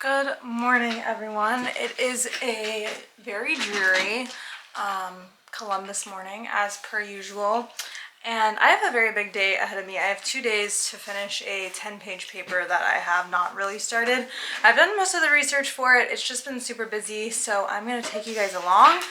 Good morning, everyone. It is a very dreary Columbus morning, as per usual. And I have a very big day ahead of me. I have 2 days to finish a 10-page paper that I have not really started. I've done most of the research for it. It's just been super busy, so I'm going to take you guys along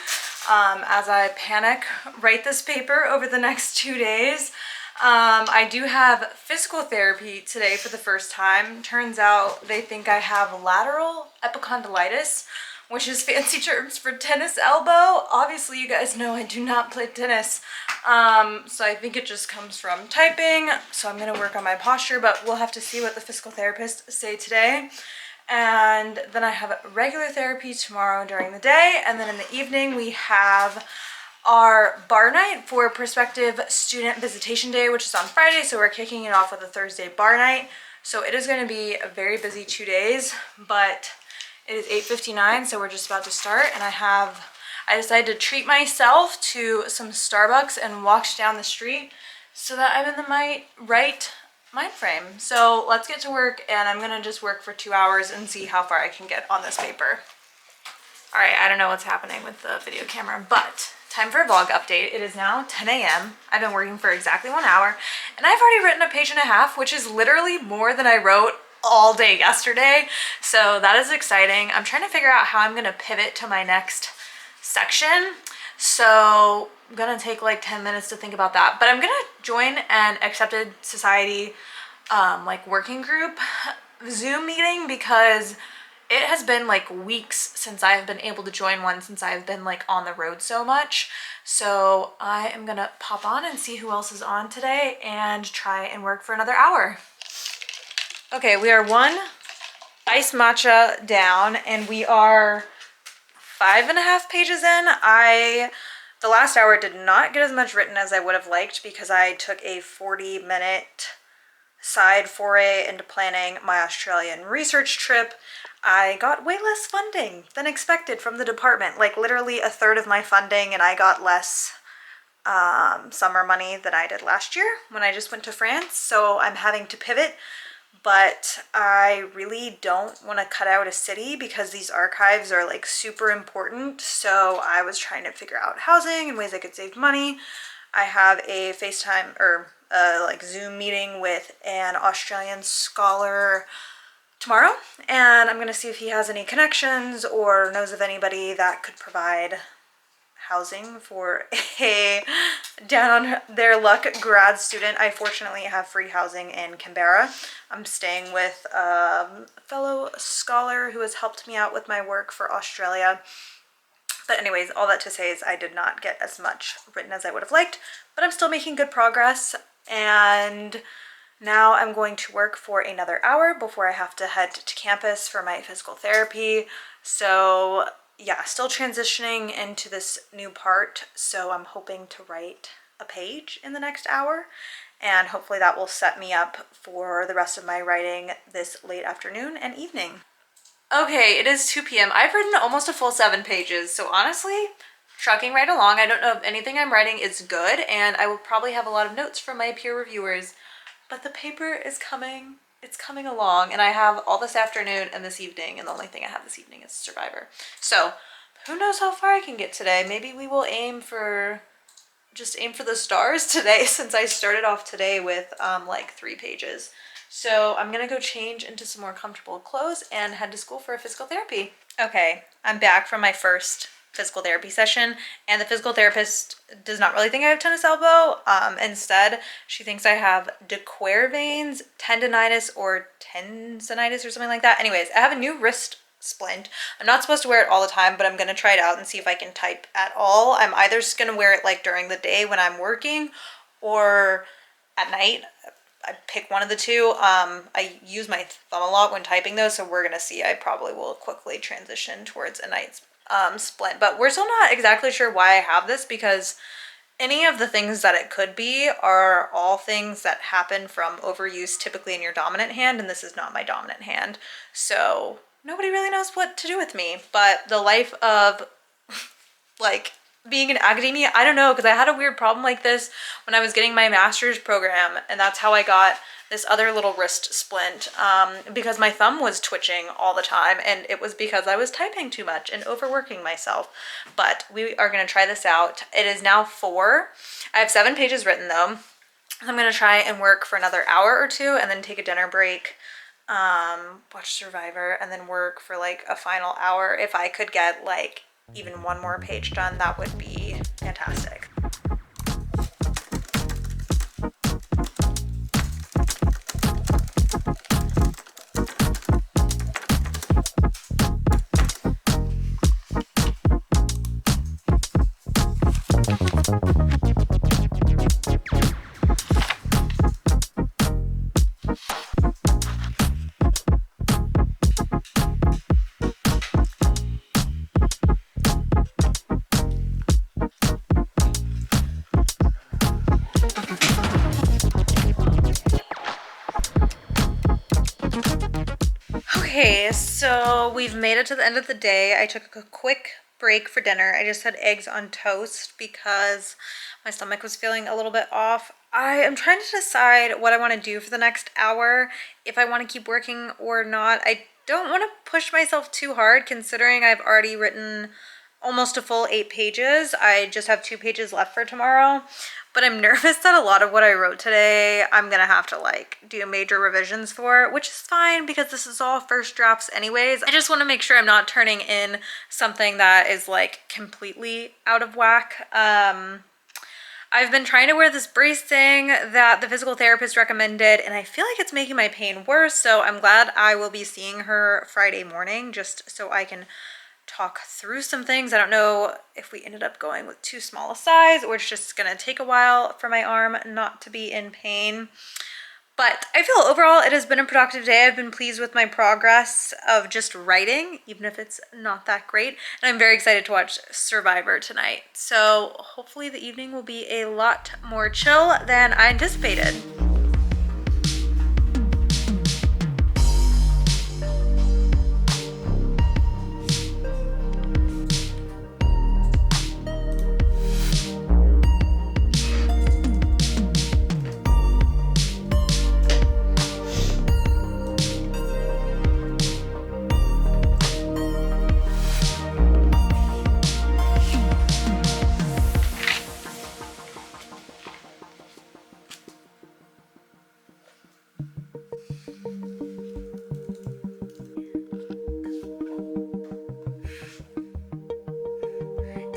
as I panic write this paper over the next 2 days. I do have physical therapy today for the first time. Turns out they think I have lateral epicondylitis, which is fancy terms for tennis elbow. Obviously, you guys know I do not play tennis, so I think it just comes from typing. So I'm going to work on my posture, but we'll have to see what the physical therapists say today. And then I have regular therapy tomorrow during the day, and then in the evening we have our bar night for prospective student visitation day, which is on Friday, so we're kicking it off with a Thursday bar night. So it is going to be a very busy 2 days, but it is 8:59, so we're just about to start, and I decided to treat myself to some Starbucks and walk down the street so that I'm in the right mind frame. So let's get to work, and I'm gonna just work for 2 hours and see how far I can get on this paper. All right, I don't know what's happening with the video camera, but time for a vlog update. It is now 10 a.m. I've been working for exactly 1 hour, and I've already written a page and a half, which is literally more than I wrote all day yesterday. So that is exciting. I'm trying to figure out how I'm gonna pivot to my next section. So I'm gonna take like 10 minutes to think about that. But I'm gonna join an accepted society like working group Zoom meeting because it has been like weeks since I have been able to join one since I've been like on the road so much. So I am gonna pop on and see who else is on today and try and work for another hour. Okay, we are one iced matcha down and we are 5.5 pages in. The last hour did not get as much written as I would have liked because I took a 40-minute side foray into planning my Australian research trip. I got way less funding than expected from the department, like literally a third of my funding, and I got less summer money than I did last year when I just went to France. So I'm having to pivot, but I really don't want to cut out a city because these archives are like super important. So I was trying to figure out housing and ways I could save money. I have a FaceTime or like Zoom meeting with an Australian scholar tomorrow, and I'm gonna see if he has any connections or knows of anybody that could provide housing for a down on their luck grad student. I fortunately have free housing in Canberra. I'm staying with a fellow scholar who has helped me out with my work for Australia. But anyways, all that to say is I did not get as much written as I would have liked, but I'm still making good progress. And now I'm going to work for another hour before I have to head to campus for my physical therapy. So yeah, still transitioning into this new part. So I'm hoping to write a page in the next hour, and hopefully that will set me up for the rest of my writing this late afternoon and evening. Okay, it is 2 p.m. I've written almost a full 7 pages, so honestly, trucking right along. I don't know if anything I'm writing is good, and I will probably have a lot of notes from my peer reviewers, but the paper is coming. It's coming along, and I have all this afternoon and this evening, and the only thing I have this evening is Survivor. So who knows how far I can get today. Maybe we will aim for the stars today, since I started off today with like 3 pages. So I'm gonna go change into some more comfortable clothes and head to school for a physical therapy. Okay, I'm back from my first physical therapy session, and the physical therapist does not really think I have tennis elbow. Instead, she thinks I have de Quervain's tendonitis or tensinitis or something like that. Anyways, I have a new wrist splint. I'm not supposed to wear it all the time, but I'm gonna try it out and see if I can type at all. I'm either just gonna wear it like during the day when I'm working or at night. I pick one of the two. I use my thumb a lot when typing though, so we're gonna see. I probably will quickly transition towards a night splint, but we're still not exactly sure why I have this, because any of the things that it could be are all things that happen from overuse typically in your dominant hand, and this is not my dominant hand, so nobody really knows what to do with me. But the life of like being in academia. I don't know, because I had a weird problem like this when I was getting my master's program, and that's how I got this other little wrist splint, because my thumb was twitching all the time, and it was because I was typing too much and overworking myself. But we are going to try this out. It is now 4. I have 7 pages written though. I'm going to try and work for another hour or two and then take a dinner break, watch Survivor, and then work for like a final hour. If I could get like even one more page done, that would be fantastic. Okay, so we've made it to the end of the day. I took a quick break for dinner. I just had eggs on toast because my stomach was feeling a little bit off. I am trying to decide what I want to do for the next hour, if I want to keep working or not. I don't want to push myself too hard considering I've already written almost a full 8 pages. I just have 2 pages left for tomorrow. But I'm nervous that a lot of what I wrote today, I'm gonna have to like do major revisions for, which is fine because this is all first drafts anyways. I just wanna make sure I'm not turning in something that is like completely out of whack. I've been trying to wear this brace thing that the physical therapist recommended, and I feel like it's making my pain worse, so I'm glad I will be seeing her Friday morning just so I can talk through some things. I don't know if we ended up going with too small a size or it's just gonna take a while for my arm not to be in pain. But I feel overall it has been a productive day. I've been pleased with my progress of just writing, even if it's not that great. And I'm very excited to watch Survivor tonight. So hopefully the evening will be a lot more chill than I anticipated.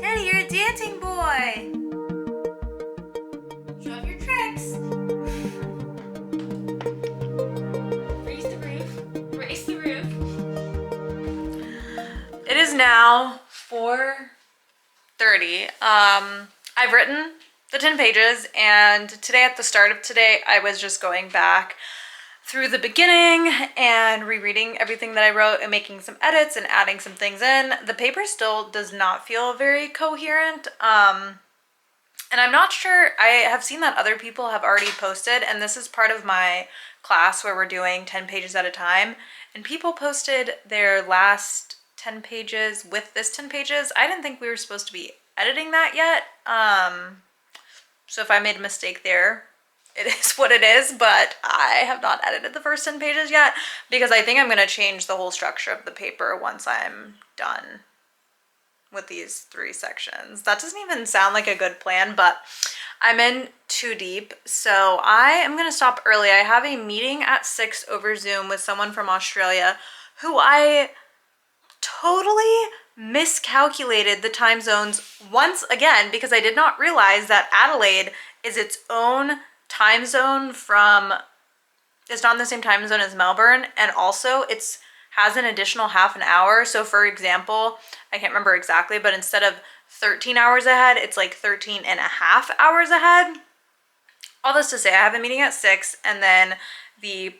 Daddy, you're a dancing boy. Show off your tricks. Raise the roof. Raise the roof. It is now 4:30. I've written the 10 pages, and today at the start of today, I was just going back through the beginning and rereading everything that I wrote and making some edits and adding some things in. The paper still does not feel very coherent. And I'm not sure, I have seen that other people have already posted, and this is part of my class where we're doing 10 pages at a time, and people posted their last 10 pages with this 10 pages. I didn't think we were supposed to be editing that yet. So if I made a mistake there, it is what it is, but I have not edited the first 10 pages yet because I think I'm going to change the whole structure of the paper once I'm done with these 3 sections. That doesn't even sound like a good plan, but I'm in too deep, so I am going to stop early. I have a meeting at 6 over Zoom with someone from Australia who I totally miscalculated the time zones once again because I did not realize that Adelaide is its own time zone from, it's not in the same time zone as Melbourne, and also it's has an additional half an hour. So for example, I can't remember exactly, but instead of 13 hours ahead, it's like 13 and a half hours ahead. All this to say, I have a meeting at 6 and then the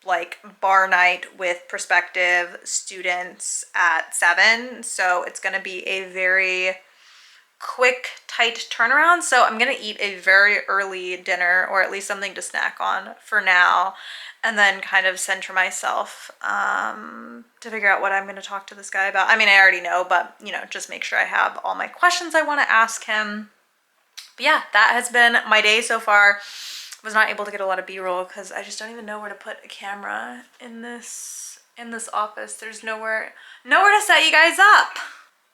like bar night with prospective students at 7. So it's going to be a very quick, tight turnaround. So I'm going to eat a very early dinner, or at least something to snack on for now, and then kind of center myself to to figure out what I'm going to talk to this guy about. I mean, I already know, but you know, just make sure I have all my questions I want to ask him. But yeah, that has been my day so far. Was not able to get a lot of B-roll because I just don't even know where to put a camera in this office. There's nowhere to set you guys up.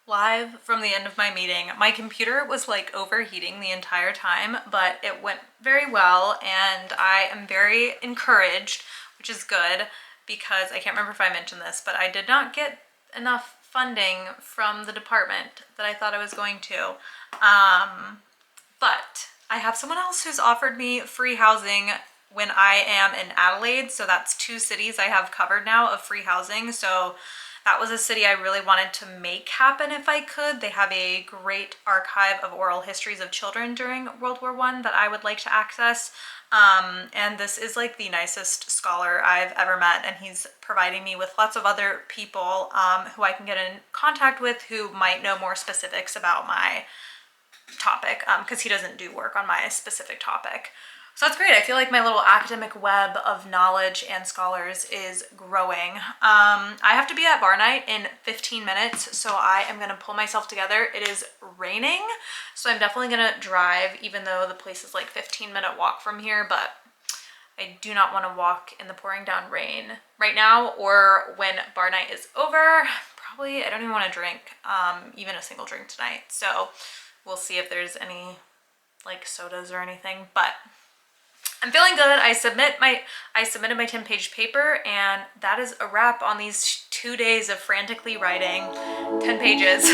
Live from the end of my meeting. My computer was like overheating the entire time, but it went very well and I am very encouraged, which is good because I can't remember if I mentioned this, but I did not get enough funding from the department that I thought I was going to. But I have someone else who's offered me free housing when I am in Adelaide. So that's 2 cities I have covered now of free housing. So that was a city I really wanted to make happen if I could. They have a great archive of oral histories of children during World War I that I would like to access. And this is like the nicest scholar I've ever met, and he's providing me with lots of other people who I can get in contact with who might know more specifics about my topic, because he doesn't do work on my specific topic. So that's great. I feel like my little academic web of knowledge and scholars is growing. I have to be at bar night in 15 minutes, so I am gonna pull myself together. It is raining, so I'm definitely gonna drive, even though the place is like 15-minute walk from here, but I do not want to walk in the pouring down rain right now or when bar night is over. Probably, I don't even want to drink even a single drink tonight, so we'll see if there's any like sodas or anything, but I'm feeling good. I submitted my 10-page paper, and that is a wrap on these 2 days of frantically writing 10 pages.